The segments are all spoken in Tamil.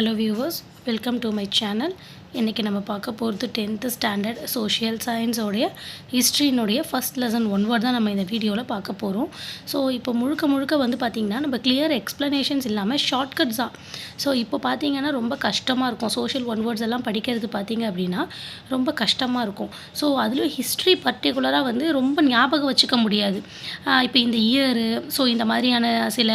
Hello viewers, welcome to my channel. இன்றைக்கி நம்ம பார்க்க போகிறது 10th ஸ்டாண்டர்ட் சோஷியல் சயின்ஸோடைய ஹிஸ்ட்ரியினுடைய ஃபஸ்ட் லெசன் 1 வேர்ட் தான் நம்ம இந்த வீடியோவில் பார்க்க போகிறோம். ஸோ இப்போ முழுக்க வந்து பார்த்திங்கன்னா நம்ம கிளியர் எக்ஸ்ப்ளனேஷன்ஸ் இல்லாமல் ஷார்ட்கட்ஸ் தான். ஸோ இப்போ பார்த்திங்கன்னா ரொம்ப கஷ்டமாக இருக்கும். சோஷியல் 1 வேர்ட்ஸ் எல்லாம் படிக்கிறது பார்த்திங்க அப்படின்னா ரொம்ப கஷ்டமாக இருக்கும். ஸோ அதில் ஹிஸ்ட்ரி பர்டிகுலராக வந்து ரொம்ப ஞாபகம் வச்சுக்க முடியாது. இப்போ இந்த இயரு இந்த மாதிரியான சில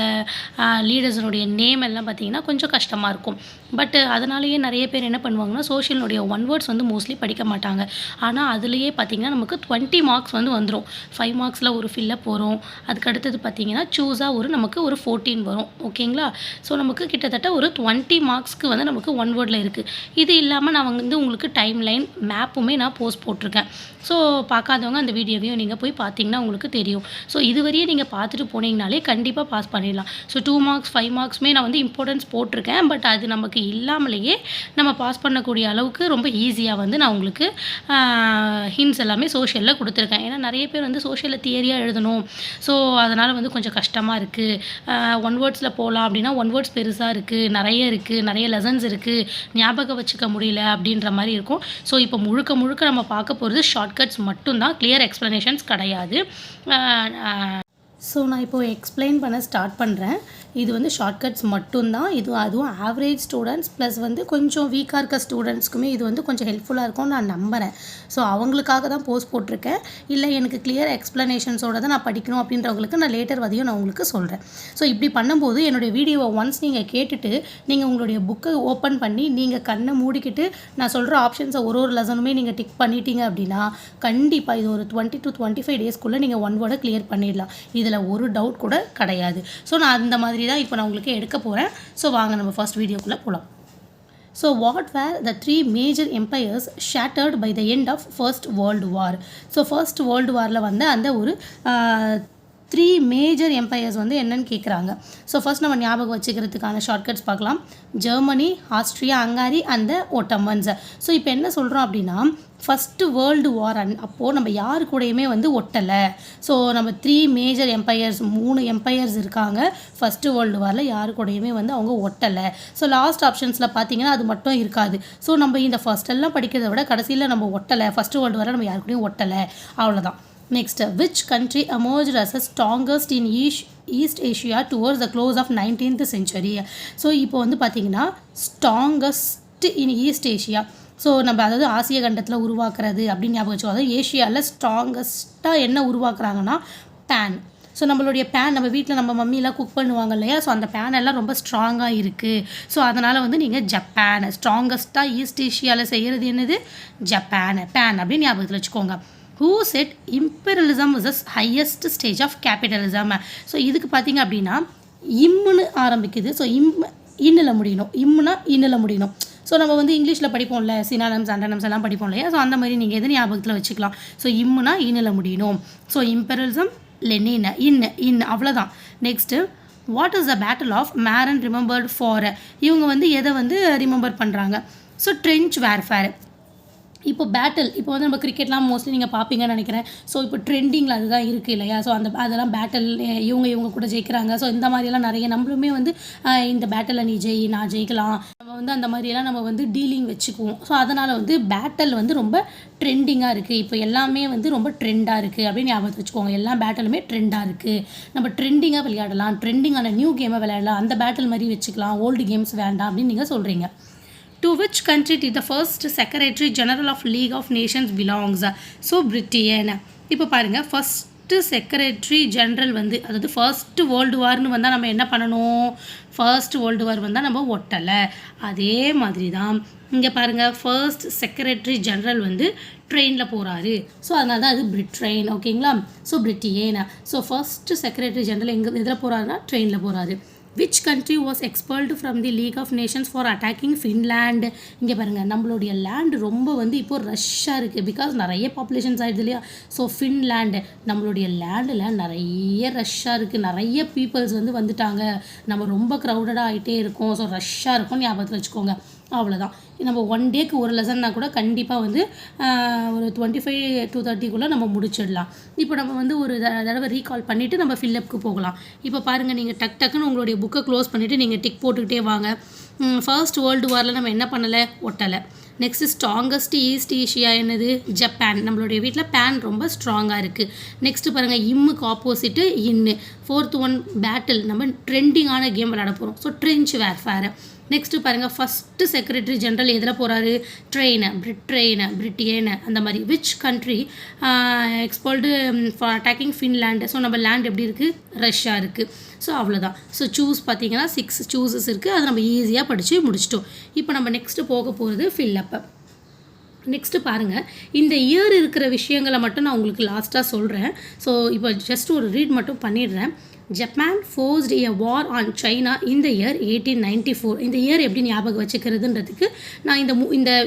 லீடர்ஸனுடைய நேம் எல்லாம் பார்த்திங்கன்னா கொஞ்சம் கஷ்டமாக இருக்கும். பட் அதனாலேயே நிறைய பேர் என்ன பண்ணுவாங்கன்னா சோஷியலுடைய 1 வேர்ட்ஸ் வந்து மோஸ்ட்லி படிக்க மாட்டாங்க. ஆனால் அதுலேயே பார்த்திங்கன்னா நமக்கு 20 மார்க்ஸ் வந்து வந்துடும். 5 மார்க்ஸில் ஒரு ஃபில்லப் வரும். அதுக்கு அடுத்தது பார்த்திங்கன்னா சூஸாக நமக்கு ஒரு 14 வரும். ஓகேங்களா? ஸோ நமக்கு கிட்டத்தட்ட ஒரு 20 மார்க்ஸ்க்கு வந்து நமக்கு 1 வேர்டில் இருக்குது. இது இல்லாமல் நான் வந்து உங்களுக்கு டைம் லைன் மேப்புமே நான் போஸ்ட் போட்டிருக்கேன். ஸோ பார்க்காதவங்க அந்த வீடியோவையும் நீங்கள் போய் பார்த்தீங்கன்னா உங்களுக்கு தெரியும். ஸோ இதுவரையே நீங்கள் பார்த்துட்டு போனீங்கனாலே கண்டிப்பாக பாஸ் பண்ணிடலாம். ஸோ 2 மார்க்ஸ் 5 மார்க்ஸுமே நான் வந்து இம்பார்ட்டன்ஸ் போட்டிருக்கேன். பட் அது நமக்கு இல்லாமலேயே நம்ம பாஸ் பண்ணக்கூடிய அளவுக்கு ரொம்ப ஈஸியாக வந்து நான் உங்களுக்கு ஹிண்ட்ஸ் எல்லாமே சோஷியலில் கொடுத்துருக்கேன். ஏன்னா நிறைய பேர் வந்து சோஷியலில் தியரியாக எழுதணும். ஸோ அதனால் வந்து கொஞ்சம் கஷ்டமாக இருக்குது. 1 வேர்ட்ஸில் போகலாம் அப்படின்னா 1 வேர்ட்ஸ் பெருசாக இருக்குது, நிறைய லெசன்ஸ் இருக்குது, ஞாபகம் வச்சுக்க முடியல அப்படின்ற மாதிரி இருக்கும். ஸோ இப்போ முழுக்க நம்ம பார்க்க போகிறது ஷார்ட்கட்ஸ் மட்டும்தான், கிளியர் எக்ஸ்ப்ளனேஷன்ஸ் கிடையாது. ஸோ நான் இப்போது எக்ஸ்பிளைன் பண்ண ஸ்டார்ட் பண்ணுறேன். இது வந்து ஷார்ட்கட்ஸ் மட்டும்தான். அதுவும் ஆவரேஜ் ஸ்டூடெண்ட்ஸ் ப்ளஸ் வந்து கொஞ்சம் வீக்காக இருக்க ஸ்டூடெண்ட்ஸ்க்குமே இது வந்து கொஞ்சம் ஹெல்ப்ஃபுல்லாக இருக்கும்னு நான் நம்புகிறேன். ஸோ அவங்களுக்காக தான் போஸ்ட் போட்டிருக்கேன். இல்லை எனக்கு கிளியர் எக்ஸ்ப்ளனேஷன்ஸோட தான் நான் படிக்கணும் அப்படின்றவங்களுக்கு நான் லேட்டர் வதையும் நான் உங்களுக்கு சொல்கிறேன். ஸோ இப்படி பண்ணும்போது என்னுடைய வீடியோவை ஒன்ஸ் நீங்கள் கேட்டுட்டு நீங்கள் உங்களுடைய புக்கை ஓப்பன் பண்ணி நீங்கள் கண்ணை மூடிக்கிட்டு நான் சொல்கிற ஆப்ஷன்ஸை ஒரு லெசனுமே நீங்கள் டிக் பண்ணிட்டீங்க அப்படின்னா கண்டிப்பாக இது ஒரு 20 to 25 டேஸ்க்குள்ளே நீங்கள் 1 வேர்டை கிளியர் பண்ணிடலாம். இதில் ஒரு டவுட் கூட கிடையாது. ஸோ நான் அந்த மாதிரி தான் இப்போ நான் உங்களுக்கு எடுக்க போகிறேன். ஸோ வாங்க நம்ம ஃபர்ஸ்ட் வீடியோக்குள்ளே போகலாம். So what were the 3 major empires shattered by the end of First World War? So First World Warல வந்து அந்த ஒரு 3 மேஜர் எம்பையர்ஸ் வந்து என்னன்னு கேட்குறாங்க. ஸோ ஃபர்ஸ்ட் நம்ம ஞாபகம் வச்சுக்கிறதுக்கான ஷார்ட்கட்ஸ் பார்க்கலாம். Germany, Austria, Hungary and Ottomans. So இப்போ என்ன சொல்கிறோம் அப்படின்னா ஃபஸ்ட்டு வேர்ல்டு வார் அப்போது நம்ம யாரு கூடயுமே வந்து ஒட்டலை. ஸோ நம்ம 3 மேஜர் எம்பையர்ஸ் 3 எம்பையர்ஸ் இருக்காங்க. ஃபஸ்ட்டு வேர்ல்டு வாரில் யாரு கூடயுமே வந்து அவங்க ஒட்டலை. ஸோ லாஸ்ட் ஆப்ஷன்ஸில் பார்த்தீங்கன்னா அது மட்டும் இருக்காது. ஸோ நம்ம இந்த ஃபஸ்ட்டெல்லாம் படிக்கிறத விட கடைசியில் நம்ம ஒட்டலை, ஃபஸ்ட்டு வேர்ல்டு வாரில் நம்ம யாரு கூடயும் ஒட்டலை, அவ்வளோதான். Next, which country emerged as the strongest in East Asia towards the close of 19th century? So இப்போ வந்து பார்த்தீங்கன்னா strongest in East Asia. So நம்ம அதாவது ஆசிய கண்டத்தில் உருவாக்குறது அப்படின்னு ஞாபகம் வச்சுக்கோ. அதாவது ஏஷியாவில் ஸ்ட்ராங்கஸ்ட்டாக என்ன உருவாக்குறாங்கன்னா பேன். ஸோ நம்மளுடைய பேன் நம்ம வீட்டில் நம்ம மம்மியெலாம் குக் பண்ணுவாங்க இல்லையா? ஸோ அந்த பேன் எல்லாம் ரொம்ப ஸ்ட்ராங்காக இருக்குது. ஸோ அதனால் வந்து நீங்கள் ஜப்பான் ஸ்ட்ராங்கஸ்ட்டாக ஈஸ்ட் ஏஷியாவில் செய்கிறது என்னது? ஜப்பான் பேன் அப்படின்னு ஞாபகத்தில் வச்சுக்கோங்க. Who said imperialism is the highest stage of capitalism? So இதுக்கு பார்த்தீங்க அப்படின்னா இம்முன்னு ஆரம்பிக்குது. ஸோ இன்னில் முடியணும். இம்முனா இன்னில் முடியணும். ஸோ நம்ம வந்து இங்கிலீஷில் படிப்போம்ல, சினானம்ஸ் அண்டனம்ஸ் எல்லாம் படிப்போம் இல்லையா? ஸோ அந்த மாதிரி நீங்கள் எது ஞாபகத்தில் வச்சுக்கலாம். ஸோ இம்முனா இன்னில் முடியணும். ஸோ இம்பெரியலிசம் லெனின் இன் அவ்வளோதான். Next what is the battle of Marne remembered for? இவங்க வந்து எதை வந்து ரிமெம்பர் பண்ணுறாங்க? So trench warfare. இப்போ பேட்டில் இப்போ வந்து நம்ம கிரிக்கெட்லாம் மோஸ்ட்லி நீங்கள் பார்ப்பீங்கன்னு நினைக்கிறேன். ஸோ இப்போ ட்ரெண்டிங்கில் அதுதான் இருக்குது இல்லையா? ஸோ அதெல்லாம் பேட்டில் இவங்க கூட ஜெயிக்கிறாங்க. ஸோ இந்த மாதிரியெல்லாம் நிறைய நம்மளுமே வந்து இந்த பேட்டில் நீ நான் ஜெயிக்கலாம், நம்ம வந்து அந்த மாதிரியெல்லாம் நம்ம வந்து டீலிங் வச்சுக்குவோம். ஸோ அதனால் வந்து பேட்டில் வந்து ரொம்ப ட்ரெண்டிங்காக இருக்குது. இப்போ எல்லாமே வந்து ரொம்ப ட்ரெண்டாக இருக்குது அப்படின்னு ஞாபகத்தை வச்சுக்கோங்க. எல்லா பேட்டிலுமே ட்ரெண்டாக இருக்குது. நம்ம ட்ரெண்டிங்காக விளையாடலாம், ட்ரெண்டிங்கான நியூ கேமை விளையாடலாம், அந்த பேட்டில் மாதிரி வச்சுக்கலாம், ஓல்டு கேம்ஸ் வேண்டாம் அப்படின்னு நீங்கள் சொல்கிறீங்க. To which country did the first Secretary General of League of Nations belongs? So Britain. இப்போ பாருங்கள், ஃபஸ்ட்டு செக்ரட்டரி ஜெனரல் வந்து அதாவது ஃபர்ஸ்ட் வேர்ல்டு வார்னு வந்தால் நம்ம என்ன பண்ணணும்? ஃபர்ஸ்ட் வேர்ல்டு வார் வந்தால் நம்ம ஒட்டலை. அதே மாதிரி தான் இங்கே பாருங்கள், ஃபர்ஸ்ட் செக்ரட்டரி ஜெனரல் வந்து ட்ரெயினில் போகிறாரு. ஸோ அதனால தான் அது பிரிட்ரெயின். ஓகேங்களா? So Britain. So first secretary general எதில் போகிறாருன்னா ட்ரெயினில் போகிறாரு. Which country was expelled from the League of Nations for attacking Finland? இங்கே பாருங்கள், நம்மளுடைய லேண்ட் ரொம்ப வந்து இப்போது ரஷ்ஷாக இருக்குது. பிகாஸ் நிறைய பாப்புலேஷன்ஸ் ஆகிடுது இல்லையா? ஸோ ஃபின்லேண்டு நம்மளுடைய லேண்டில் நிறைய ரஷ்ஷாக இருக்குது, நிறைய பீப்புள்ஸ் வந்து வந்துட்டாங்க, நம்ம ரொம்ப க்ரௌடடாக ஆகிட்டே இருக்கோம். ஸோ ரஷ்ஷாக இருக்கும்னு ஞாபகத்தில் வச்சுக்கோங்க. அவ்வளோதான். நம்ம 1 டேக்கு ஒரு லெசன்னா கூட கண்டிப்பாக வந்து ஒரு 25 to 30க்குள்ளே நம்ம முடிச்சிடலாம். இப்போ நம்ம வந்து ஒரு தடவை ரீகால் பண்ணிவிட்டு நம்ம ஃபில்லப்புக்கு போகலாம். இப்போ பாருங்கள், நீங்கள் டக்குன்னு உங்களுடைய புக்கை க்ளோஸ் பண்ணிவிட்டு நீங்கள் டிக் போட்டுக்கிட்டே வாங்க. ஃபர்ஸ்ட் வேர்ல்டு வாரில் நம்ம என்ன பண்ணலை, ஒட்டலை. நெக்ஸ்ட்டு ஸ்ட்ராங்கஸ்ட் ஈஸ்ட் ஏஷியா என்னது, ஜப்பான். நம்மளுடைய வீட்டில் பேன் ரொம்ப ஸ்ட்ராங்காக இருக்குது. நெக்ஸ்ட்டு பாருங்கள், இம்முக்கு ஆப்போசிட்டு இன்னு. ஃபோர்த் ஒன் பேட்டில், நம்ம ட்ரெண்டிங்கான கேம் விளையாட போகிறோம். So trench warfare. நெக்ஸ்ட்டு பாருங்கள், ஃபஸ்ட்டு செக்ரட்டரி ஜென்ரல் எதில் போகிறாரு, பிரிட்டேனு அந்த மாதிரி. Which country expelled for attacking Finland. So நம்ம லேண்ட் எப்படி இருக்குது, ரஷ்யா இருக்குது. ஸோ அவ்வளோதான். ஸோ சூஸ் பார்த்தீங்கன்னா 6 சூஸஸ் இருக்குது. அதை நம்ம ஈஸியாக படித்து முடிச்சிட்டோம். இப்போ நம்ம நெக்ஸ்ட்டு போக போகிறது ஃபில்லப்பு. நெக்ஸ்ட்டு பாருங்கள், இந்த இயர் இருக்கிற விஷயங்களை மட்டும் நான் உங்களுக்கு லாஸ்ட்டாக சொல்கிறேன். ஸோ இப்போ ஜஸ்ட் ஒரு ரீட் மட்டும் பண்ணிடுறேன். Japan forced a war on China இந்த இயர் 1894. இந்த இயர் எப்படி ஞாபகம் வச்சுக்கிறதுன்றதுக்கு நான்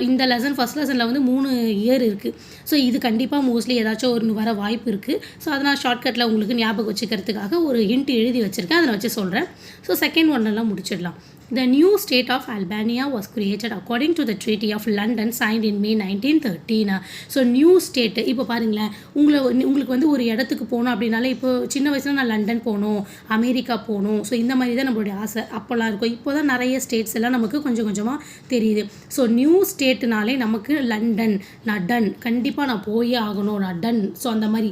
இந்த லெசன் ஃபஸ்ட் லெசனில் வந்து 3 இயர் இருக்குது. ஸோ இது கண்டிப்பாக மோஸ்ட்லி ஏதாச்சும் ஒரு வர வாய்ப்பு இருக்குது. ஸோ அதை நான் ஷார்ட்கட்டில் உங்களுக்கு ஞாபகம் வச்சுக்கிறதுக்காக ஒரு ஹிண்ட் எழுதி வச்சுருக்கேன், அதை வச்சு சொல்கிறேன். ஸோ செகண்ட் ஒன்னெல்லாம் முடிச்சிடலாம். The new state of Albania was created according to the Treaty of London signed in May 1913. So new state. இப்போ பாருங்களேன், உங்களுக்கு வந்து ஒரு இடத்துக்கு போகணும் அப்படின்னாலே, இப்போ சின்ன வயசில் நான் லண்டன் போகணும், அமெரிக்கா போகணும், ஸோ இந்த மாதிரி தான் நம்மளுடைய ஆசை அப்போல்லாம் இருக்கும். இப்போ தான் நிறைய ஸ்டேட்ஸ் எல்லாம் நமக்கு கொஞ்சம் கொஞ்சமாக தெரியுது. ஸோ நியூ ஸ்டேட்டுனாலே நமக்கு லண்டன், நான் டன், கண்டிப்பாக நான் போயே ஆகணும், நான் டன். ஸோ அந்த மாதிரி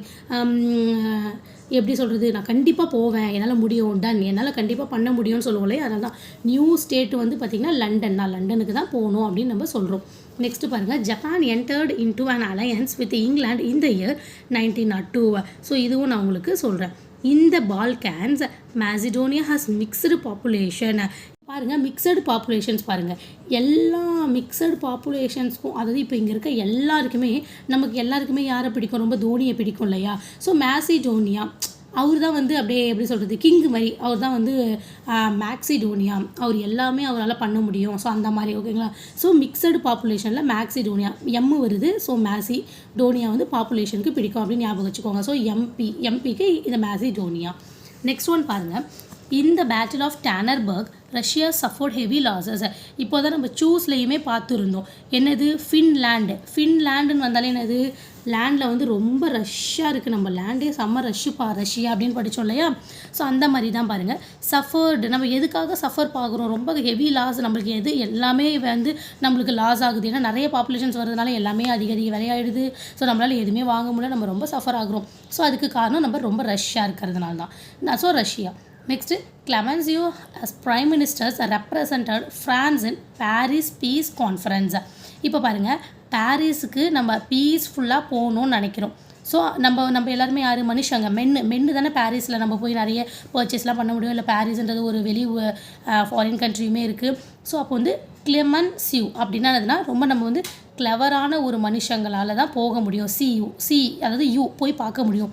எப்படி சொல்கிறது, நான் கண்டிப்பாக போவேன், என்னால் முடியும், டன், என்னால் கண்டிப்பாக பண்ண முடியும்னு சொல்லுவோம்லே. அதனால தான் நியூ ஸ்டேட் வந்து பார்த்திங்கன்னா லண்டன், நான் லண்டனுக்கு தான் போகணும் அப்படின்னு நம்ம சொல்கிறோம். நெக்ஸ்ட்டு பாருங்கள், Japan entered into an alliance with England இந்த இயர் 1902. ஸோ இதுவும் நான் உங்களுக்கு சொல்கிறேன். இந்த Balkans Macedonia has mixed population. பாருங்கள், மிக்சடு பாப்புலேஷன்ஸ் பாருங்கள், எல்லா மிக்சடு பாப்புலேஷன்ஸ்க்கும், அதாவது இப்போ இங்கே இருக்க நமக்கு எல்லாருக்குமே யாரை பிடிக்கும், ரொம்ப தோனியை பிடிக்கும் இல்லையா. ஸோ மேசிடோனியா அவர் தான் வந்து அப்படியே எப்படி சொல்கிறது, கிங் மாதிரி. அவர் தான் வந்து மேக்சிடோனியா, அவர் எல்லாமே அவரால் பண்ண முடியும். ஸோ அந்த மாதிரி ஓகேங்களா. ஸோ மிக்சடு பாப்புலேஷனில் மேக்சிடோனியா எம் வருது. ஸோ மேசிடோனியா வந்து பாப்புலேஷனுக்கு பிடிக்கும் அப்படின்னு ஞாபகம் வச்சுக்கோங்க. ஸோ எம்பிக்கு இந்த மேசிடோனியா. நெக்ஸ்ட் ஒன் பாருங்கள், இந்த battle of Tannenberg Russia suffered heavy losses. இப்போ தான் நம்ம சூஸ்லேயுமே பார்த்துருந்தோம். என்னது, ஃபின்லேண்டுன்னு வந்தாலே என்னது, லேண்டில் வந்து ரொம்ப ரஷ்ஷாக இருக்குது. நம்ம லேண்டே செம்ம ரஷ்யா அப்படின்னு படித்தோம் இல்லையா. ஸோ அந்த மாதிரி தான் பாருங்கள், சஃபர்டு. நம்ம எதுக்காக சஃபர் பார்க்குறோம், ரொம்ப ஹெவி லாஸ். நம்மளுக்கு எல்லாமே வந்து நம்மளுக்கு லாஸ் ஆகுது. ஏன்னா நிறைய பாப்புலேஷன்ஸ் வரதுனால எல்லாமே அதிக விலையாயிடுது. ஸோ நம்மளால் எதுவுமே வாங்க முடியல, நம்ம ரொம்ப சஃபர் ஆகுறோம். ஸோ அதுக்கு காரணம் நம்ம ரொம்ப ரஷ்ஷாக இருக்கிறதுனால தான். So Russia. Next, Clemenceau as Prime Ministers represented France in Paris Peace Conference. இப்போ பாருங்கள், பாரிஸுக்கு நம்ம பீஸ்ஃபுல்லாக போகணும்னு நினைக்கிறோம். ஸோ நம்ம எல்லாருமே யார், மனுஷங்க, மென்னு தானே பாரிஸில் நம்ம போய் நிறைய பர்ச்சேஸ்லாம் பண்ண முடியும். இல்லை பாரிஸ்ன்றது ஒரு ஃபாரின் கண்ட்ரியுமே இருக்குது. ஸோ அப்போ வந்து கிளெமென்சியூ அப்படின்னா என்னதுன்னா, ரொம்ப நம்ம வந்து கிளவரான ஒரு மனுஷங்களால் தான் போக முடியும். அதாவது யூ போய் பார்க்க முடியும்.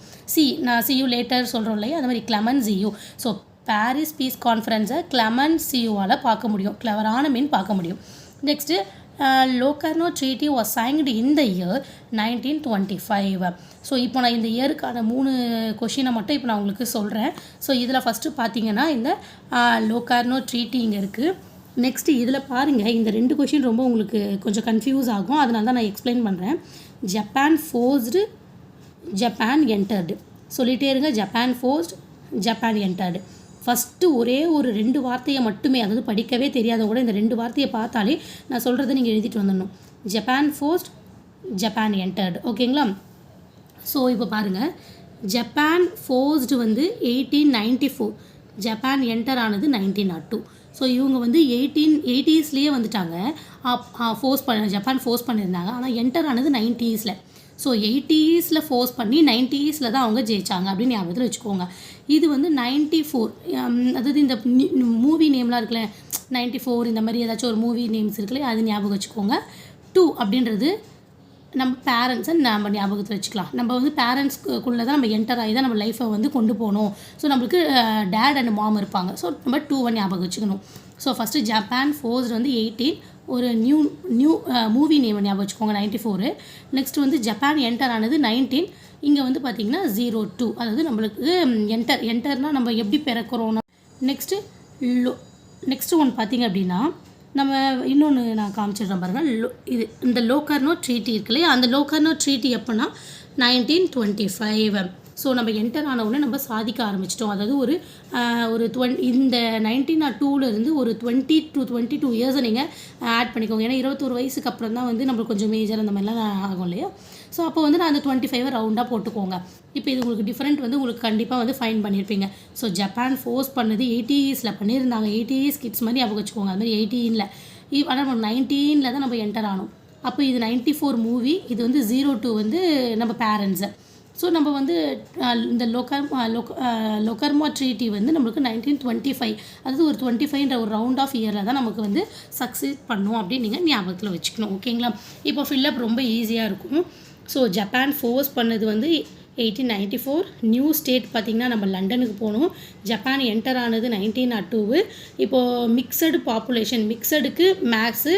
நான் யூ லேட்டர் சொல்கிறோம் இல்லையா, அது மாதிரி கிளெமென்சியூ. ஸோ பாரிஸ் பீஸ் கான்ஃபரன்ஸை கிளெமென்சியூவால் பார்க்க முடியும், கிளவரான மீன் பார்க்க முடியும். Next, Locarno treaty was signed in the year 1925. So இப்போ நான் இந்த இயருக்கான 3 கொஷினை மட்டும் இப்போ நான் உங்களுக்கு சொல்கிறேன். ஸோ இதில் ஃபஸ்ட்டு பார்த்தீங்கன்னா இந்த லோகார்னோ ட்ரீட்டி இங்கே இருக்குது. நெக்ஸ்ட்டு இதில் பாருங்கள், இந்த 2 கொஷின் ரொம்ப உங்களுக்கு கொஞ்சம் கன்ஃபியூஸ் ஆகும். அதனால தான் நான் எக்ஸ்பிளைன் பண்ணுறேன். Japan forced, Japan entered. சொல்லிகிட்டே இருங்க, Japan forced, Japan entered. First ஒரே ஒரு 2 வார்த்தையை மட்டுமே, அதாவது படிக்கவே தெரியாதவங்க கூட இந்த 2 வார்த்தையை பார்த்தாலே நான் சொல்கிறத நீங்கள் எழுதிட்டு வந்துடணும். Japan forced, Japan entered. ஓகேங்களா. ஸோ இப்போ பாருங்கள், ஜப்பான் ஃபோர்ஸ்டு வந்து 1894, ஜப்பான் என்டர் ஆனது 1902. ஸோ இவங்க வந்து 1880ஸ்லேயே வந்துட்டாங்க. ஜப்பான் ஃபோர்ஸ் பண்ணியிருந்தாங்க. ஆனால் என்டர் ஆனது 90ஸ்ல. ஸோ 80ஸ்ல ஃபோர்ஸ் பண்ணி 90ஸ்ல தான் அவங்க ஜெயிச்சாங்க அப்படின்னு ஞாபகத்தில் வச்சுக்கோங்க. இது வந்து 94, அதாவது இந்த மூவி நேம்லாம் இருக்குல்ல, 94 இந்த மாதிரி ஏதாச்சும் ஒரு மூவி நேம்ஸ் இருக்குல்ல, அது ஞாபகம் வச்சுக்கோங்க. 2 அப்படின்றது நம்ம பேரண்ட்ஸை நம்ம ஞாபகத்தில் வச்சுக்கலாம். நம்ம வந்து பேரண்ட்ஸ்க்குள்ளே தான் நம்ம என்டர் ஆகி தான் நம்ம லைஃப்பை வந்து கொண்டு போகணும். ஸோ நம்மளுக்கு டேட் அண்ட் மாம் இருப்பாங்க. ஸோ நம்ம 2 ஞாபகம் வச்சுக்கணும். ஸோ ஃபஸ்ட்டு ஜப்பான் ஃபோர்ஸ்ட் வந்து 18, ஒரு நியூ மூவி நேம் ஞாபகம் வச்சுக்கோங்க 94. நெக்ஸ்ட் வந்து ஜப்பான் என்டர் ஆனது 19. இங்கே வந்து பார்த்திங்கன்னா 02, அதாவது நம்மளுக்கு என்டர்னால் நம்ம எப்படி பிறக்கிறோன்னா. நெக்ஸ்ட்டு ஒன்று பார்த்திங்க அப்படின்னா, நம்ம இன்னொன்று நான் காமிச்சிடுறேன் பாருங்கள். இந்த லோகார்னோ ட்ரீட்டி இருக்கு இல்லையா, அந்த லோகார்னோ ட்ரீட்டி எப்போனா 1925. ஸோ நம்ம என்டர் ஆன உடனே நம்ம சாதிக்க ஆரம்பிச்சிட்டோம். அதாவது ஒரு இந்த 1902லேருந்து ஒரு 20 to 22 இயர்ஸை நீங்கள் ஆட் பண்ணிக்கோங்க. ஏன்னா 21 வயசுக்கு அப்புறம் தான் வந்து நம்மளுக்கு கொஞ்சம் மேஜர் அந்த மாதிரிலாம் ஆகும் இல்லையா. ஸோ அப்போ வந்து நான் அந்த 25 ரவுண்டாக போட்டுக்கோங்க. இப்போ இது உங்களுக்கு டிஃப்ரெண்ட் வந்து உங்களுக்கு கண்டிப்பாக வந்து ஃபைன் பண்ணியிருப்பீங்க. ஸோ ஜப்பான் ஃபோர்ஸ் பண்ணது 80s பண்ணியிருந்தாங்க. 80s கிட்ஸ் மாதிரி ஞாபகம் வச்சுக்கோங்க. அது மாதிரி 18 ஆனால் நம்ம 19 தான் நம்ம என்டர் ஆனோம். அப்போ இது 94 மூவி. இது வந்து 02 வந்து நம்ம பேரண்ட்ஸு. ஸோ நம்ம வந்து இந்த லொக்கர்மா ட்ரீட்டி வந்து நம்மளுக்கு 1925, அதாவது ஒரு 25ன்ற ஒரு ரவுண்ட் ஆஃப் இயரில் தான் நமக்கு வந்து சக்சீட் பண்ணும் அப்படின்னு நீங்கள் ஞாபகத்தில் வச்சுக்கணும். ஓகேங்களா. இப்போ ஃபில்லப் ரொம்ப ஈஸியாக இருக்கும். ஸோ ஜப்பான் ஃபோர்ஸ் பண்ணது வந்து 1894. நியூ ஸ்டேட் பார்த்திங்கன்னா நம்ம லண்டனுக்கு போகணும். ஜப்பான் என்டர் ஆனது 1902. இப்போது மிக்சடு பாப்புலேஷன், மிக்சடுக்கு மேக்ஸு,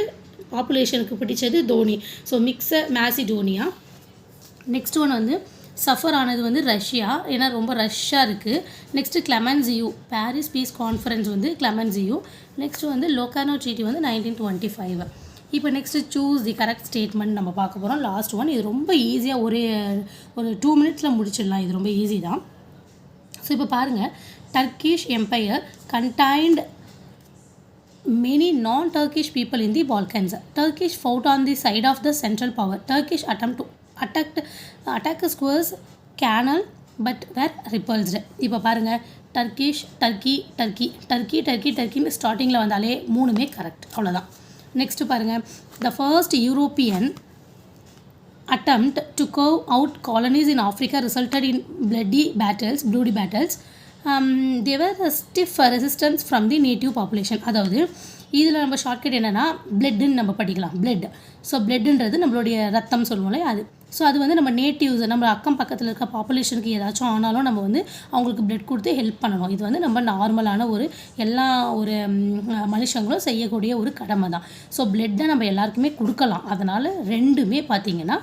பாப்புலேஷனுக்கு பிடிச்சது Dhoni. So Macedonia. Next one வந்து சஃபர் ஆனது வந்து ரஷ்யா, ஏன்னா ரொம்ப ரஷ்ஷாக இருக்குது. நெக்ஸ்ட்டு கிளெமென்சியூ, பாரிஸ் பீஸ் கான்ஃபரன்ஸ் வந்து கிளெமென்சியூ. நெக்ஸ்ட்டு வந்து லோகானோ ட்ரீட்டி வந்து 1925. இப்போ next choose the correct statement நம்ம பார்க்க போகிறோம். Last one. இது ரொம்ப ஈஸியாக ஒரு 2 மினிட்ஸில் முடிச்சிடலாம். இது ரொம்ப ஈஸி தான். ஸோ இப்போ பாருங்கள், Turkish empire contained many non-Turkish people in the Balkans. Turkish fought on the side of the Central Power. Turkish attempt to attack squares canal but were repulsed. இப்போ பாருங்கள், டர்க்கின்னு ஸ்டார்டிங்கில் வந்தாலே 3மே கரெக்ட். அவ்வளோதான். நெக்ஸ்ட்டு பாருங்கள், the first European attempt to carve out colonies in Africa resulted in bloody battles. They were a stiff resistance from the native population. அதாவது இதில் நம்ம ஷார்ட்கட் என்னென்னா பிளட்டுன்னு நம்ம படிக்கலாம். பிளட். ஸோ பிளட்டுன்றது நம்மளுடைய ரத்தம் சொல்லுவோம்ல அது. ஸோ அது வந்து நம்ம நேட்டிவ்ஸ், நம்ம அக்கம் பக்கத்தில் இருக்க பாப்புலேஷனுக்கு ஏதாச்சும் ஆனாலும் நம்ம வந்து அவங்களுக்கு பிளட் கொடுத்து ஹெல்ப் பண்ணணும். இது வந்து நம்ம நார்மலான எல்லா மனுஷங்களும் செய்யக்கூடிய ஒரு கடமை தான். ஸோ பிளட்டை நம்ம எல்லாருக்குமே கொடுக்கலாம். அதனால் 2மே பார்த்திங்கன்னா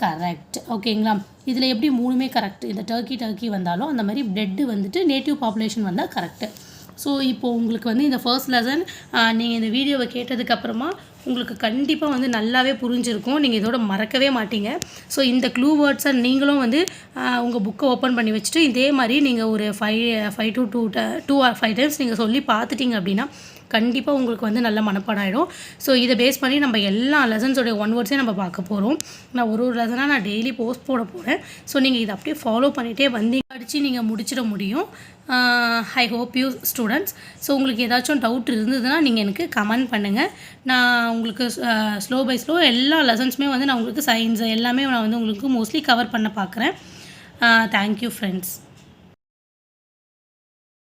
கரெக்ட். ஓகேங்களா. இதில் எப்படி 3மே கரெக்ட். இந்த டர்க்கி வந்தாலும் அந்த மாதிரி பிளட்டு வந்துட்டு நேட்டிவ் பாப்புலேஷன் வந்தால் கரெக்டு. ஸோ இப்போது உங்களுக்கு வந்து இந்த ஃபர்ஸ்ட் லெசன் நீங்கள் இந்த வீடியோவை கேட்டதுக்கப்புறமா உங்களுக்கு கண்டிப்பாக வந்து நல்லாவே புரிஞ்சிருக்கும். நீங்கள் இதோட மறக்கவே மாட்டீங்க. ஸோ இந்த க்ளூ வேர்ட்ஸை நீங்களும் வந்து உங்கள் புக்கை ஓப்பன் பண்ணி வச்சுட்டு இதே மாதிரி நீங்கள் ஒரு 5 to 2 or 5 டைம்ஸ் நீங்கள் சொல்லி பார்த்துட்டிங்க அப்படின்னா கண்டிப்பாக உங்களுக்கு வந்து நல்ல மனப்பாடம் ஆகிடும். ஸோ இதை பேஸ் பண்ணி நம்ம எல்லா லெசன்ஸோடைய 1 வேர்ட்ஸையும் நம்ம பார்க்க போகிறோம். நான் ஒரு லெசனாக நான் டெய்லி போஸ்ட் போட போகிறேன். ஸோ நீங்கள் இதை அப்படியே ஃபாலோ பண்ணிகிட்டே படித்து நீங்கள் முடிச்சிட முடியும். I hope you students. So உங்களுக்கு ஏதாச்சும் டவுட் இருந்ததுன்னா நீங்கள் எனக்கு கமெண்ட் பண்ணுங்கள். நான் உங்களுக்கு ஸ்லோ பை ஸ்லோ எல்லா லெசன்ஸுமே வந்து நான் உங்களுக்கு சயின்ஸ் எல்லாமே நான் வந்து உங்களுக்கு மோஸ்ட்லி கவர் பண்ண பார்க்குறேன். Thank you friends.